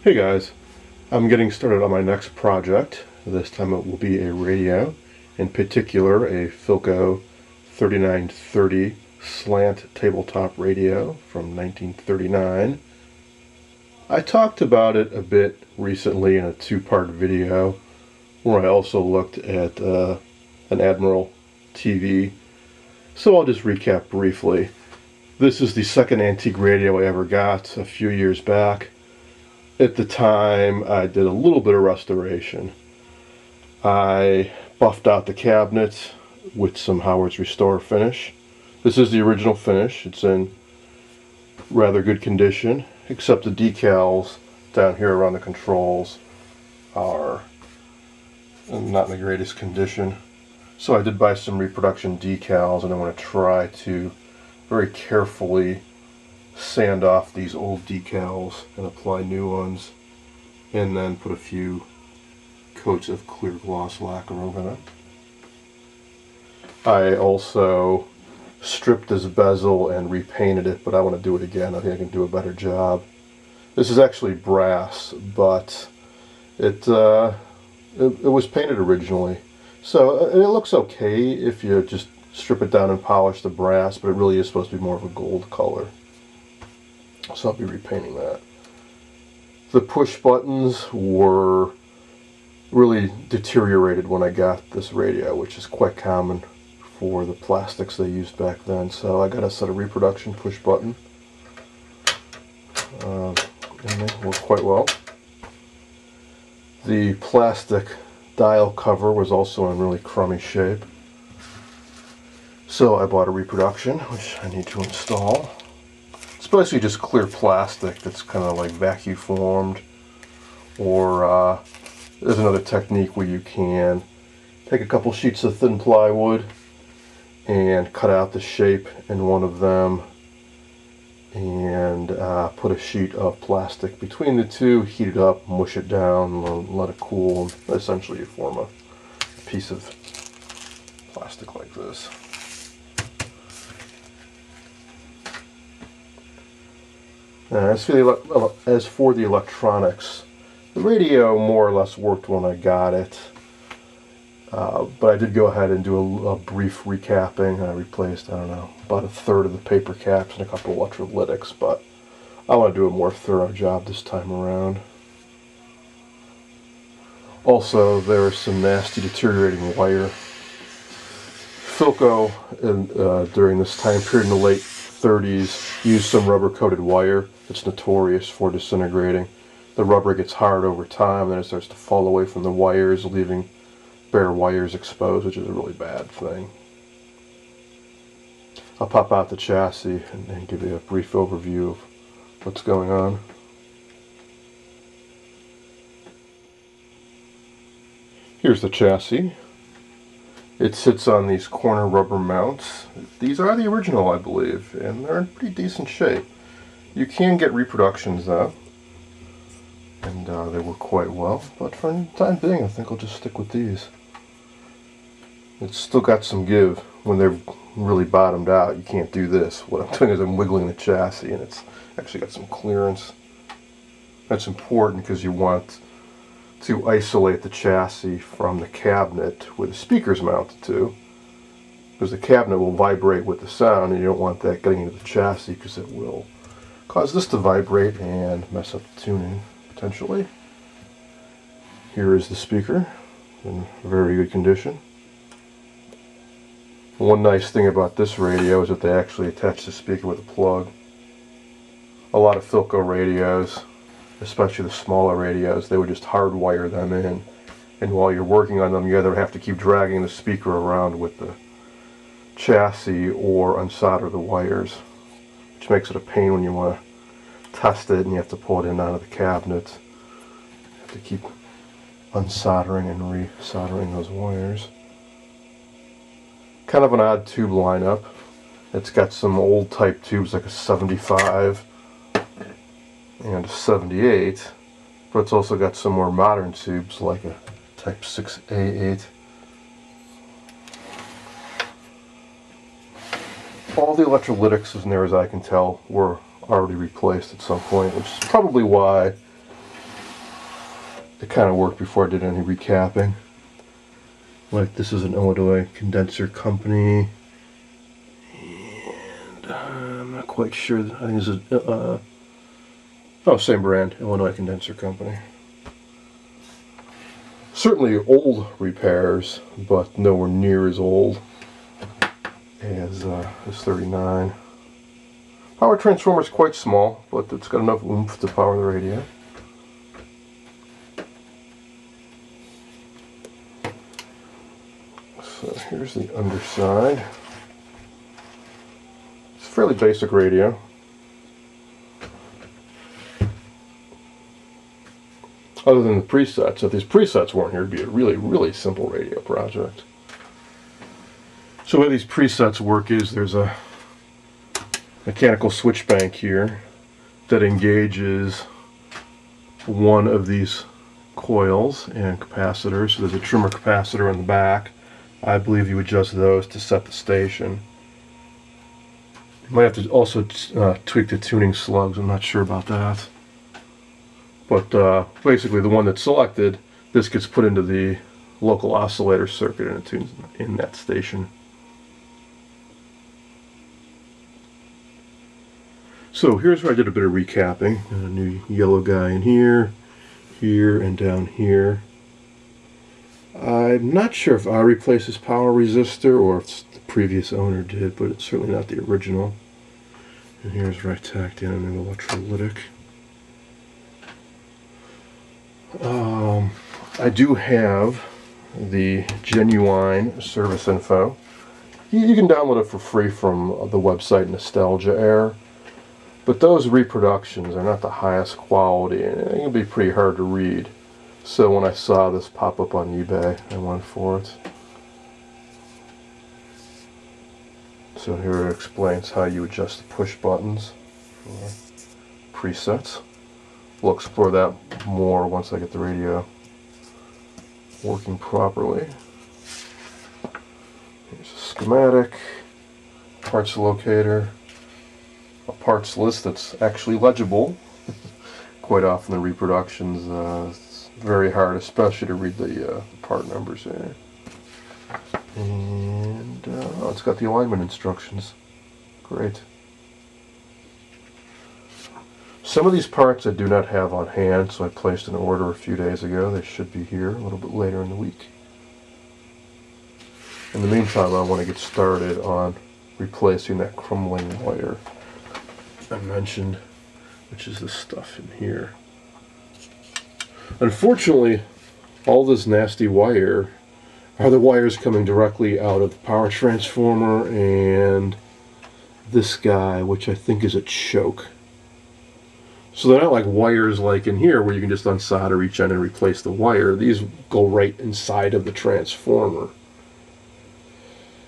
Hey guys, I'm getting started on my next project. This time it will be a radio, in particular a Philco 3930 slant tabletop radio from 1939. I talked about it a bit recently in a two-part video where I also looked at an Admiral TV, so I'll just recap briefly. This is the second antique radio I ever got a few years back. At the time, I did a little bit of restoration. I buffed out the cabinet with some Howard's Restore finish. This is the original finish. It's in rather good condition, except the decals down here around the controls are not in the greatest condition. So I did buy some reproduction decals, and I want to try to very carefully sand off these old decals and apply new ones, and then put a few coats of clear gloss lacquer over them. I also stripped this bezel and repainted it, but I want to do it again. I think I can do a better job. This is actually brass, but it was painted originally, so it looks okay if you just strip it down and polish the brass, but it really is supposed to be more of a gold color. So I'll be repainting that. The push buttons were really deteriorated when I got this radio, which is quite common for the plastics they used back then. So I got a set of reproduction push button, and they work quite well. The plastic dial cover was also in really crummy shape, so I bought a reproduction, which I need to install. It's basically just clear plastic that's kind of like vacuum formed, or there's another technique where you can take a couple sheets of thin plywood and cut out the shape in one of them, and put a sheet of plastic between the two, heat it up, mush it down, let it cool, and essentially you form a piece of plastic like this. As for the electronics, the radio more or less worked when I got it, but I did go ahead and do a brief recapping. I replaced, I don't know, about a third of the paper caps and a couple of electrolytics, but I want to do a more thorough job this time around. Also, there's some nasty deteriorating wire. Philco, during this time period in the late 30s, used some rubber-coated wire. It's notorious for disintegrating. The rubber gets hard over time, then it starts to fall away from the wires, leaving bare wires exposed, which is a really bad thing. I'll pop out the chassis and give you a brief overview of what's going on. Here's the chassis. It sits on these corner rubber mounts. These are the original, I believe, and they're in pretty decent shape. You can get reproductions though, and they work quite well, but for the time being I think I'll just stick with these. It's still got some give. When they're really bottomed out, you can't do this. What I'm doing is I'm wiggling the chassis, and it's actually got some clearance. That's important because you want to isolate the chassis from the cabinet where the speaker's mounted to, because the cabinet will vibrate with the sound, and you don't want that getting into the chassis because it will cause this to vibrate and mess up the tuning potentially. Here is the speaker in very good condition. One nice thing about this radio is that they actually attach the speaker with a plug. A lot of Philco radios, especially the smaller radios, they would just hardwire them in, and while you're working on them you either have to keep dragging the speaker around with the chassis or unsolder the wires, which makes it a pain when you want to test it and you have to pull it in out of the cabinet. You have to keep unsoldering and resoldering those wires. Kind of an odd tube lineup. It's got some old type tubes like a 75 and a 78, but it's also got some more modern tubes like a type 6A8. All the electrolytics, as near as I can tell, were already replaced at some point, which is probably why it kind of worked before I did any recapping. Like, this is an Illinois condenser company, and I'm not quite sure. I think this is oh, same brand, Illinois condenser company. Certainly old repairs, but nowhere near as old as 39. Power transformer is quite small, but it's got enough oomph to power the radio. So here's the underside. It's a fairly basic radio. Other than the presets. If these presets weren't here, it'd be a really, really simple radio project. So the way these presets work is there's a mechanical switch bank here that engages one of these coils and capacitors. So there's a trimmer capacitor in the back. I believe you adjust those to set the station. You might have to also tweak the tuning slugs. I'm not sure about that. But basically the one that's selected, this gets put into the local oscillator circuit and it tunes in that station. So here's where I did a bit of recapping. A new yellow guy in here, here, and down here. I'm not sure if I replaced this power resistor or if the previous owner did, but it's certainly not the original. And here's where I tacked in an electrolytic. I do have the genuine service info. You can download it for free from the website Nostalgia Air, but those reproductions are not the highest quality and it can be pretty hard to read. So when I saw this pop up on eBay, I went for it. So here it explains how you adjust the push buttons for presets. We'll explore that more once I get the radio working properly. Here's a schematic, parts locator, a parts list that's actually legible. Quite often the reproductions, it's very hard, especially to read the part numbers here. And oh, it's got the alignment instructions. Great. Some of these parts I do not have on hand, so I placed an order a few days ago. They should be here a little bit later in the week. In the meantime, I want to get started on replacing that crumbling wire I mentioned, which is this stuff in here. Unfortunately, all this nasty wire are the wires coming directly out of the power transformer and this guy, which I think is a choke. So they're not like wires like in here where you can just unsolder each end and replace the wire. These go right inside of the transformer.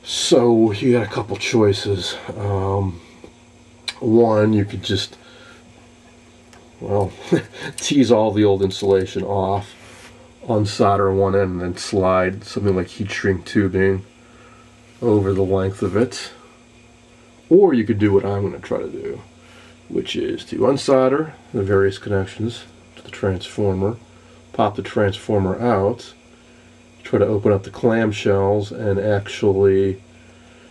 So you got a couple choices. One, you could just, well, tease all the old insulation off, unsolder one end, and then slide something like heat shrink tubing over the length of it. Or you could do what I'm going to try to do, which is to unsolder the various connections to the transformer, pop the transformer out, try to open up the clamshells, and actually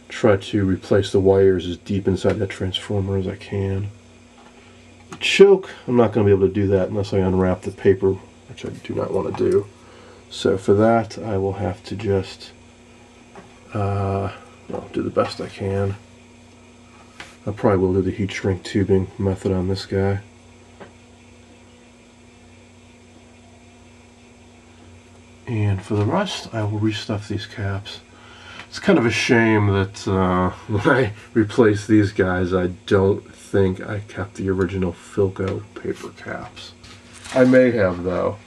try to replace the wires as deep inside that transformer as I can. The choke, I'm not going to be able to do that unless I unwrap the paper, which I do not want to do. So for that, I will have to just well, do the best I can. I probably will do the heat shrink tubing method on this guy. And for the rest, I will restuff these caps. It's kind of a shame that when I replace these guys, I don't think I kept the original Philco paper caps. I may have, though.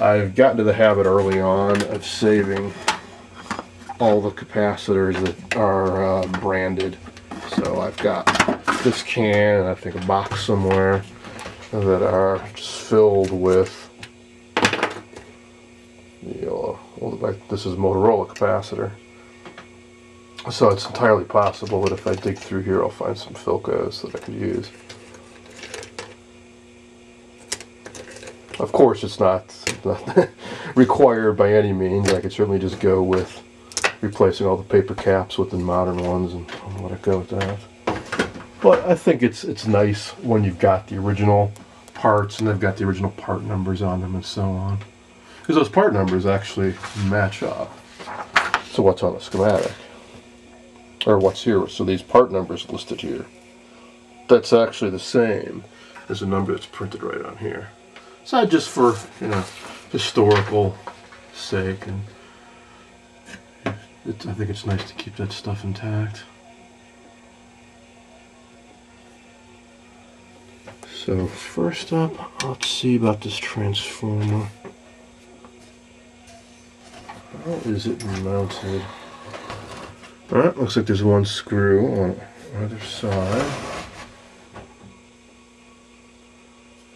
I've gotten to the habit early on of saving all the capacitors that are branded. So I've got this can, and I think a box somewhere, that are just filled with, like this is Motorola capacitor. So it's entirely possible that if I dig through here, I'll find some Philcos that I could use. Of course, it's not required by any means. I could certainly just go with replacing all the paper caps with the modern ones and let it go with that. But I think it's nice when you've got the original parts and they've got the original part numbers on them and so on. Because those part numbers actually match up to what's on the schematic. Or what's here. So these part numbers listed here, that's actually the same as the number that's printed right on here. So just for, you know, historical sake, and I think it's nice to keep that stuff intact. So first up, let's see about this transformer. How is it mounted? Alright, looks like there's one screw on the other side.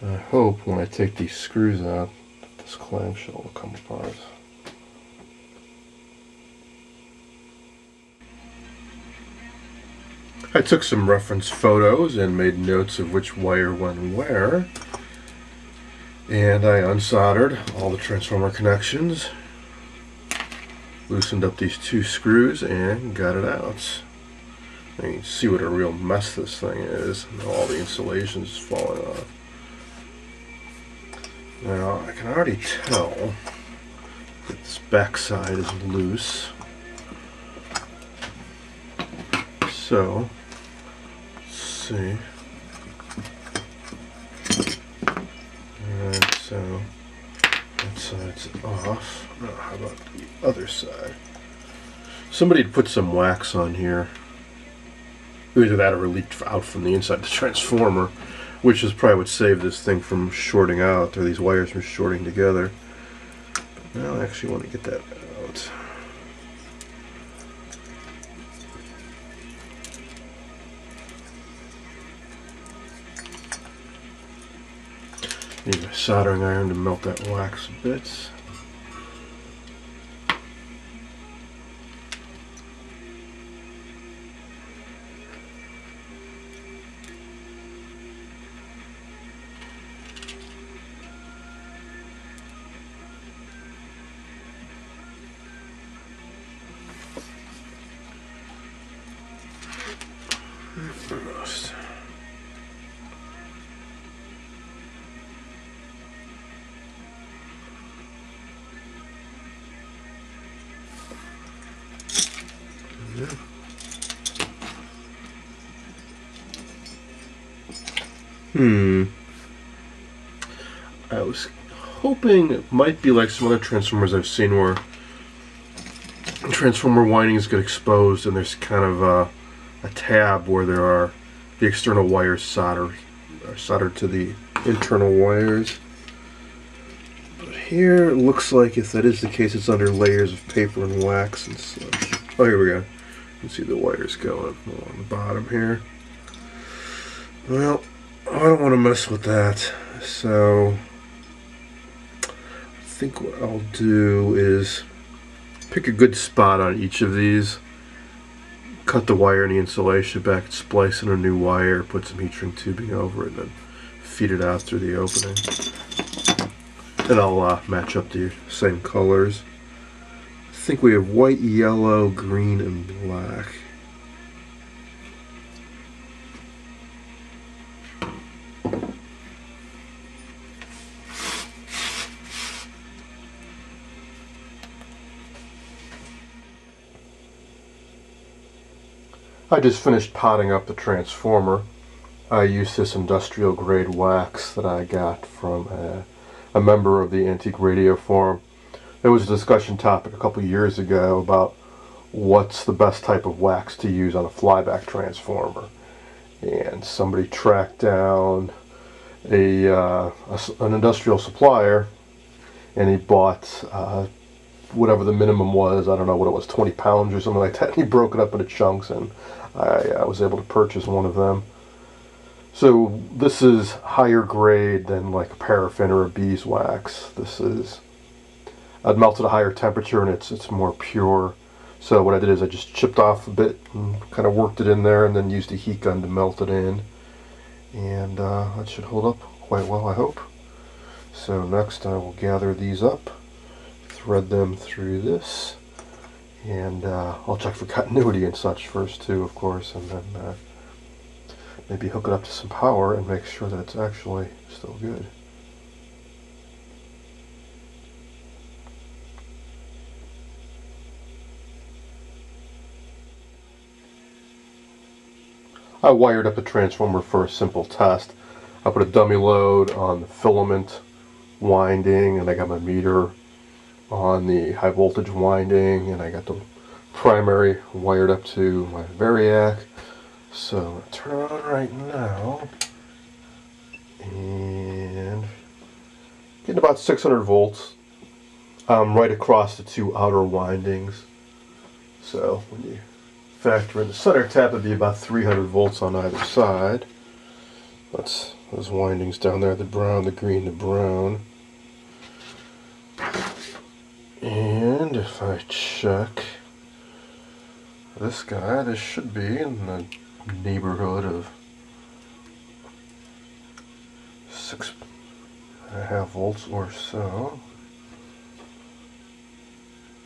I hope when I take these screws out, that this clamshell will come apart. I took some reference photos and made notes of which wire went where. And I unsoldered all the transformer connections, loosened up these two screws, and got it out. And you can see what a real mess this thing is. All the insulation is falling off. Now, I can already tell that this back side is loose. So, let's see. Alright, so that side's off. Now, how about the other side? Somebody had put some wax on here. Either that or it leaked out from the inside of the transformer, which is probably what saved this thing from shorting out, or these wires from shorting together. But now I actually want to get that out. Need a soldering iron to melt that wax a bit. Almost. I was hoping it might be like some other transformers I've seen where transformer windings get exposed and there's kind of a tab where there are the external wires soldered to the internal wires. But here it looks like if that is the case, it's under layers of paper and wax and such. Oh, here we go. You can see the wires going along the bottom here. Well, I don't want to mess with that, so I think what I'll do is pick a good spot on each of these, cut the wire and the insulation back, splice in a new wire, put some heat shrink tubing over it, and then feed it out through the opening. And I'll match up the same colors. I think we have white, yellow, green, and black. I just finished potting up the transformer. I used this industrial grade wax that I got from a member of the Antique Radio Forum. There was a discussion topic a couple years ago about what's the best type of wax to use on a flyback transformer. And somebody tracked down an industrial supplier, and he bought whatever the minimum was, I don't know what it was, 20 pounds or something like that. He broke it up into chunks, and I was able to purchase one of them. So this is higher grade than like a paraffin or a beeswax. This is, I'd melt at a higher temperature and it's more pure. So what I did is I just chipped off a bit and kind of worked it in there, and then used a heat gun to melt it in. And that should hold up quite well, I hope. So next I will gather these up, thread them through this, and I'll check for continuity and such first too, of course, and then maybe hook it up to some power and make sure that it's actually still good. I wired up the transformer for a simple test. I put a dummy load on the filament winding, and I got my meter on the high voltage winding, and I got the primary wired up to my variac. So I'm going to turn it on right now, and getting about 600 volts right across the two outer windings. So when you factor in the center tap, it'd be about 300 volts on either side. That's those windings down there, the brown, the green, the brown. And if I check this guy, this should be in the neighborhood of 6.5 volts or so.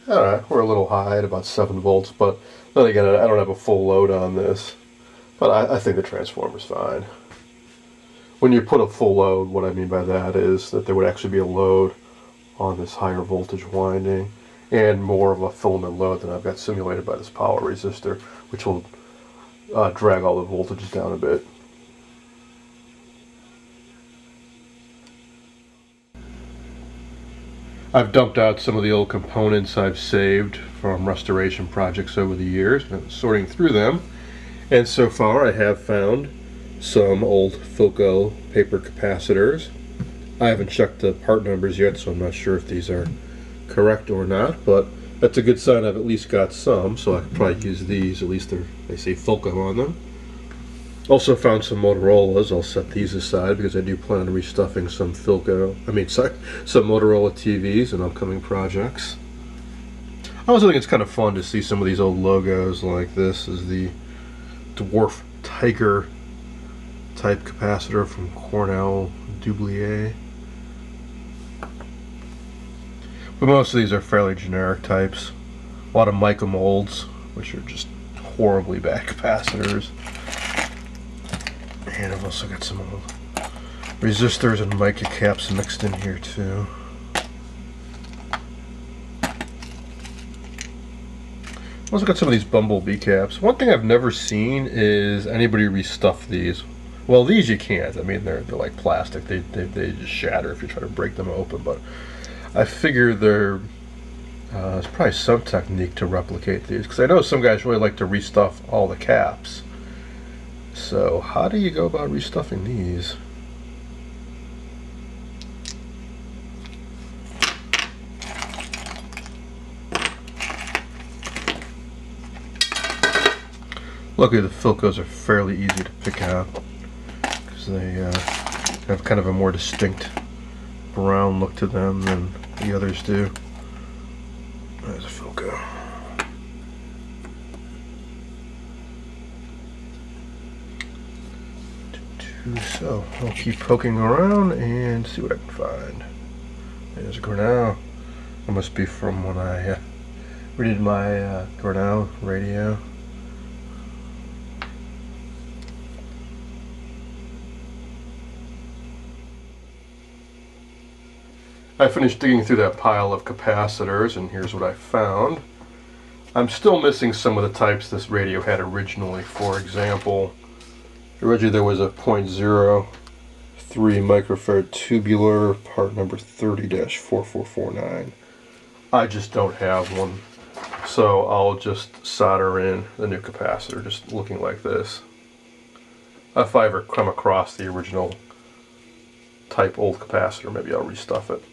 Alright, we're a little high at about 7 volts, but then again, I don't have a full load on this. But I think the transformer's fine. When you put a full load, what I mean by that is that there would actually be a load on this higher voltage winding, and more of a filament load than I've got simulated by this power resistor, which will drag all the voltages down a bit. I've dumped out some of the old components I've saved from restoration projects over the years, and I'm sorting through them, and so far I have found some old Philco paper capacitors. I haven't checked the part numbers yet, so I'm not sure if these are correct or not, but that's a good sign I've at least got some, so I could probably use these. At least they say Philco on them. Also found some Motorola's. I'll set these aside because I do plan on restuffing some some Motorola TVs in upcoming projects. I also think it's kind of fun to see some of these old logos, like this is the Dwarf Tiger type capacitor from Cornell Dublier. But most of these are fairly generic types. A lot of mica molds, which are just horribly bad capacitors. And I've also got some old resistors and mica caps mixed in here too. I've also got some of these bumblebee caps. One thing I've never seen is anybody restuff these. Well, these you can't. I mean, they're like plastic. They just shatter if you try to break them open. But I figure there's probably some technique to replicate these, because I know some guys really like to restuff all the caps. So how do you go about restuffing these? Luckily the Philcos are fairly easy to pick out, because they have kind of a more distinct brown look to them than the others do. There's a Philco. So I'll keep poking around and see what I can find. There's a Grinnell. That must be from when I redid my Grinnell radio. I finished digging through that pile of capacitors, and here's what I found. I'm still missing some of the types this radio had originally. For example, originally there was a 0.03 microfarad tubular, part number 30-4449. I just don't have one, so I'll just solder in the new capacitor, just looking like this. If I ever come across the original type old capacitor, maybe I'll restuff it.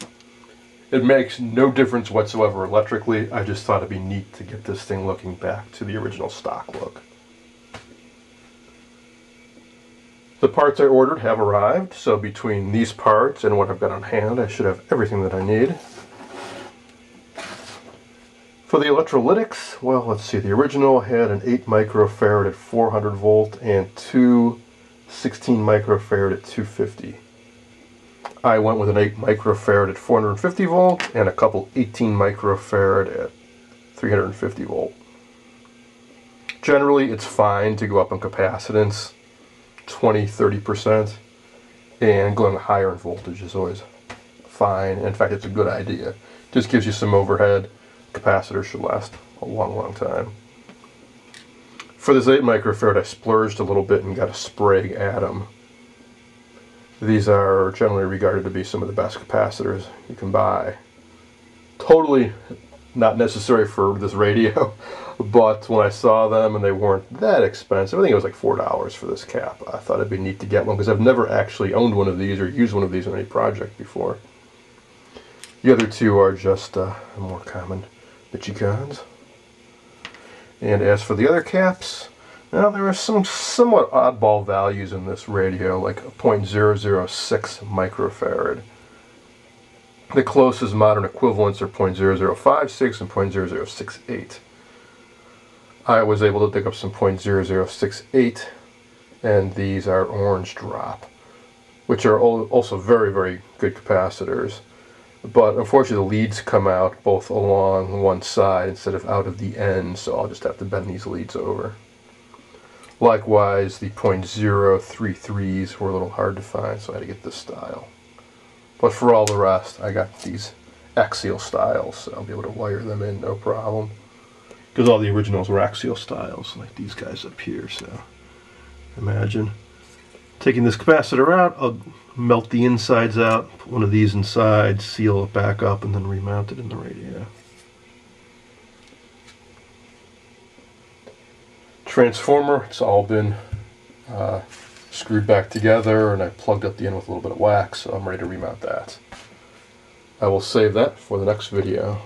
It makes no difference whatsoever electrically. I just thought it'd be neat to get this thing looking back to the original stock look. The parts I ordered have arrived, so between these parts and what I've got on hand, I should have everything that I need. For the electrolytics, well, let's see, the original had an 8 microfarad at 400 volt and two 16 microfarad at 250. I went with an 8 microfarad at 450 volt and a couple 18 microfarad at 350 volt. Generally, it's fine to go up in capacitance 20-30%, and going higher in voltage is always fine. In fact, it's a good idea. Just gives you some overhead. Capacitors should last a long time. For this 8 microfarad, I splurged a little bit and got a Sprague atom. These are generally regarded to be some of the best capacitors you can buy. Totally not necessary for this radio, but when I saw them and they weren't that expensive, I think it was like $4 for this cap. I thought it'd be neat to get one because I've never actually owned one of these or used one of these on any project before. The other two are just more common Michigans. And as for the other caps, now there are some somewhat oddball values in this radio, like a 0.006 microfarad. The closest modern equivalents are 0.0056 and 0.0068. I was able to pick up some 0.0068, and these are orange drop, which are also very good capacitors. But unfortunately the leads come out both along one side instead of out of the end, so I'll just have to bend these leads over. Likewise, the 0.033s were a little hard to find, so I had to get this style. But for all the rest, I got these axial styles, so I'll be able to wire them in no problem. Because all the originals were axial styles, like these guys up here, so imagine taking this capacitor out. I'll melt the insides out, put one of these inside, seal it back up, and then remount it in the radio. Transformer, it's all been screwed back together, and I plugged up the end with a little bit of wax, so I'm ready to remount that. I will save that for the next video.